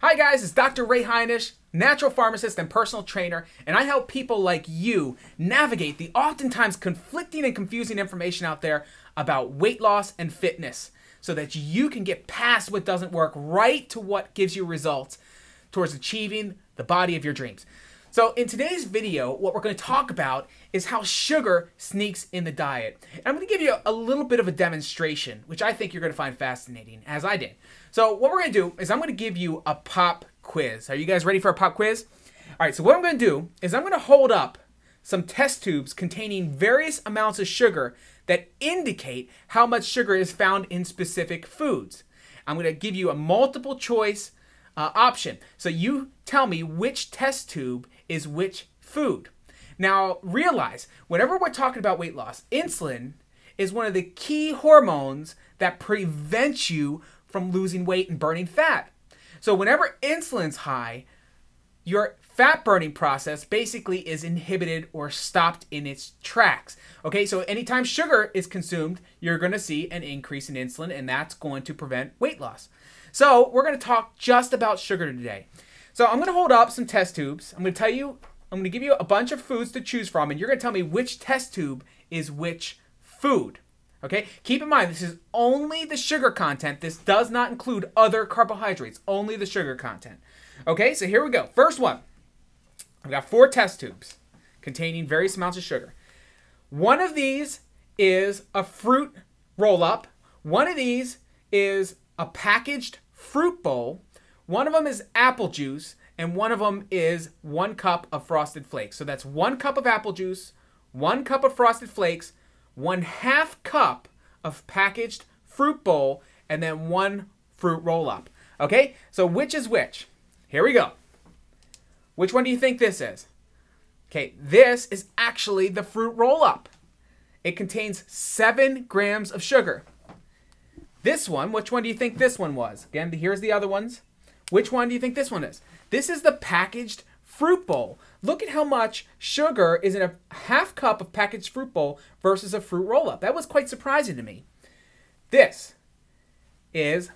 Hi guys, it's Dr. Ray Heinisch, natural pharmacist and personal trainer, and I help people like you navigate the oftentimes conflicting and confusing information out there about weight loss and fitness so that you can get past what doesn't work right to what gives you results towards achieving the body of your dreams. So in today's video, what we're going to talk about is how sugar sneaks in the diet. And I'm going to give you a little bit of a demonstration, which I think you're going to find fascinating, as I did. So what we're going to do is I'm going to give you a pop quiz. Are you guys ready for a pop quiz? All right, so what I'm going to do is I'm going to hold up some test tubes containing various amounts of sugar that indicate how much sugar is found in specific foods. I'm going to give you a multiple choice option. So you tell me which test tube is which food. Now realize, whenever we're talking about weight loss, insulin is one of the key hormones that prevents you from losing weight and burning fat. So whenever insulin's high, your fat burning process basically is inhibited or stopped in its tracks. Okay, so anytime sugar is consumed, you're going to see an increase in insulin, and that's going to prevent weight loss. So we're going to talk just about sugar today. So I'm going to hold up some test tubes. I'm going to give you a bunch of foods to choose from, and you're going to tell me which test tube is which food. Okay? Keep in mind, this is only the sugar content. This does not include other carbohydrates, only the sugar content. Okay, so here we go. First one. I've got 4 test tubes containing various amounts of sugar. One of these is a fruit roll-up. One of these is a packaged fruit bowl. One of them is apple juice, and one of them is 1 cup of Frosted Flakes. So that's 1 cup of apple juice, 1 cup of Frosted Flakes, 1/2 cup of packaged fruit bowl, and then 1 fruit roll-up. Okay, so which is which? Here we go. Which one do you think this is? Okay, this is actually the fruit roll-up. It contains 7 grams of sugar. This one, which one do you think this one was? Again, here's the other ones. Which one do you think this one is? This is the packaged fruit bowl. Look at how much sugar is in a 1/2 cup of packaged fruit bowl versus a fruit roll-up. That was quite surprising to me. This is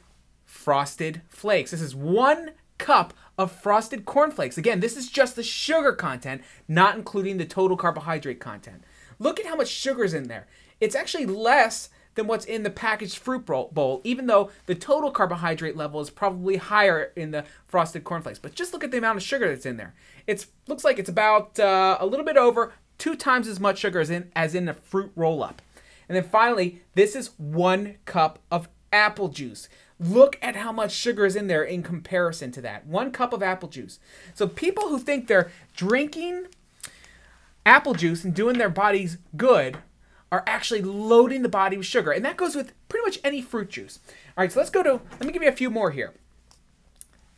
Frosted Flakes. This is 1 cup of frosted cornflakes. Again, this is just the sugar content, not including the total carbohydrate content. Look at how much sugar is in there. It's actually less than what's in the packaged fruit bowl, even though the total carbohydrate level is probably higher in the frosted cornflakes. But just look at the amount of sugar that's in there. It looks like it's about a little bit over 2 times as much sugar as in the fruit roll-up. And then finally, this is 1 cup of apple juice. Look at how much sugar is in there in comparison to that. 1 cup of apple juice. So people who think they're drinking apple juice and doing their bodies good are actually loading the body with sugar. And that goes with pretty much any fruit juice. All right, so let me give you a few more here.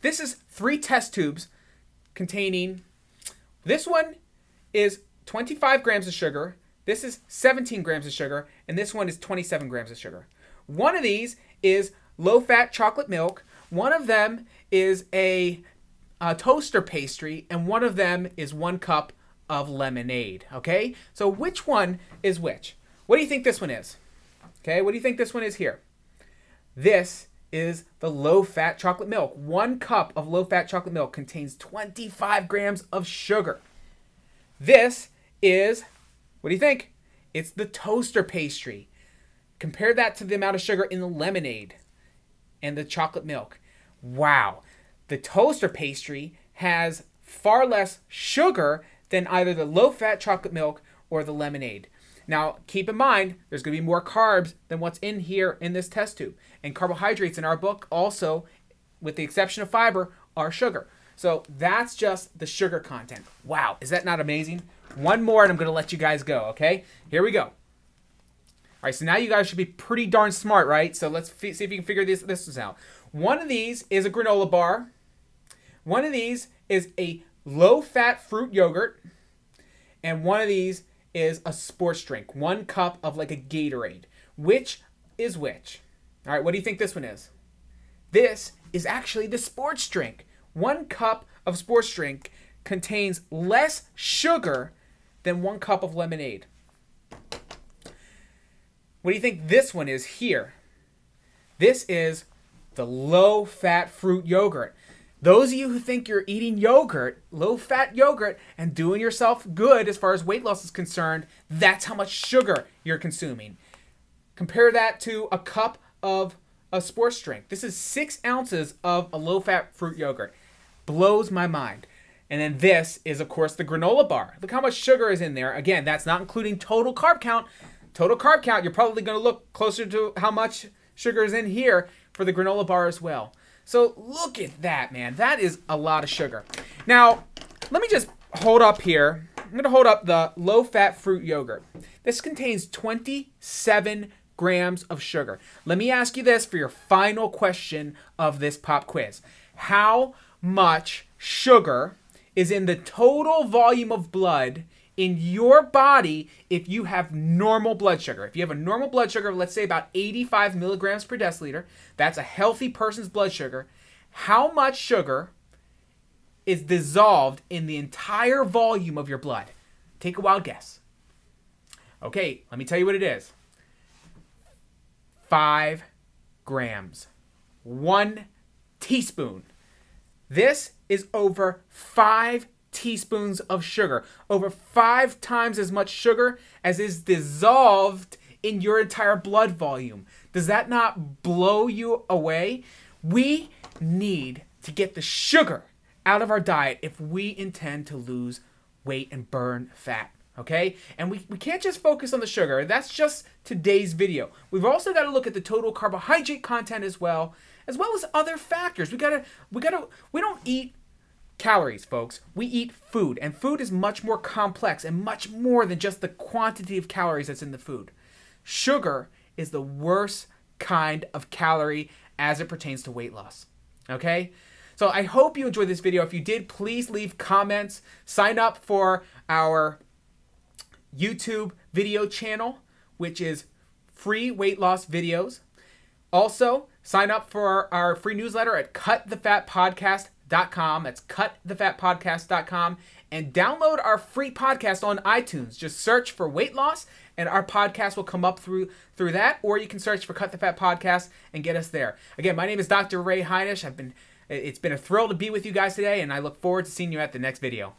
This is 3 test tubes containing, this one is 25 grams of sugar, this is 17 grams of sugar, and this one is 27 grams of sugar. One of these is low-fat chocolate milk, one of them is a toaster pastry, and one of them is 1 cup of lemonade, okay? So which one is which? What do you think this one is? Okay, what do you think this one is here? This is the low-fat chocolate milk. 1 cup of low-fat chocolate milk contains 25 grams of sugar. This is, what do you think? It's the toaster pastry. Compare that to the amount of sugar in the lemonade and the chocolate milk. Wow. The toaster pastry has far less sugar than either the low-fat chocolate milk or the lemonade. Now, keep in mind, there's going to be more carbs than what's in here in this test tube. And carbohydrates in our book also, with the exception of fiber, are sugar. So that's just the sugar content. Wow, is that not amazing? One more and I'm going to let you guys go, okay? Here we go. All right, so now you guys should be pretty darn smart, right? So let's see if you can figure this out. One of these is a granola bar. One of these is a low-fat fruit yogurt. And one of these is a sports drink. 1 cup of like a Gatorade. Which is which? All right, what do you think this one is? This is actually the sports drink. 1 cup of sports drink contains less sugar than 1 cup of lemonade. What do you think this one is here? This is the low-fat fruit yogurt. Those of you who think you're eating yogurt, low-fat yogurt, and doing yourself good as far as weight loss is concerned, that's how much sugar you're consuming. Compare that to a cup of a sports drink. This is 6 ounces of a low-fat fruit yogurt. Blows my mind. And then this is, of course, the granola bar. Look how much sugar is in there. Again, that's not including total carb count. Total carb count, you're probably going to look closer to how much sugar is in here for the granola bar as well. So look at that, man. That is a lot of sugar. Now, let me just hold up here. I'm going to hold up the low-fat fruit yogurt. This contains 27 grams of sugar. Let me ask you this for your final question of this pop quiz. How much sugar is in the total volume of blood in your body if you have normal blood sugar? If you have a normal blood sugar of, let's say, about 85 milligrams per deciliter, that's a healthy person's blood sugar. How much sugar is dissolved in the entire volume of your blood? Take a wild guess. Okay, let me tell you what it is. 5 grams. 1 teaspoon. This is over 5 teaspoons of sugar. Over 5 times as much sugar as is dissolved in your entire blood volume. Does that not blow you away? We need to get the sugar out of our diet if we intend to lose weight and burn fat. Okay? And we can't just focus on the sugar. That's just today's video. We've also got to look at the total carbohydrate content as well as other factors. We don't eat calories, folks. We eat food, and food is much more complex and much more than just the quantity of calories that's in the food. Sugar is the worst kind of calorie as it pertains to weight loss. Okay? So I hope you enjoyed this video. If you did, please leave comments. Sign up for our YouTube video channel, which is free weight loss videos. Also, sign up for our free newsletter at cutthefatpodcast.com. That's cutthefatpodcast.com. And download our free podcast on iTunes. Just search for weight loss, and our podcast will come up through that. Or you can search for Cut the Fat Podcast and get us there. Again, my name is Dr. Ray Heinisch. It's been a thrill to be with you guys today, and I look forward to seeing you at the next video.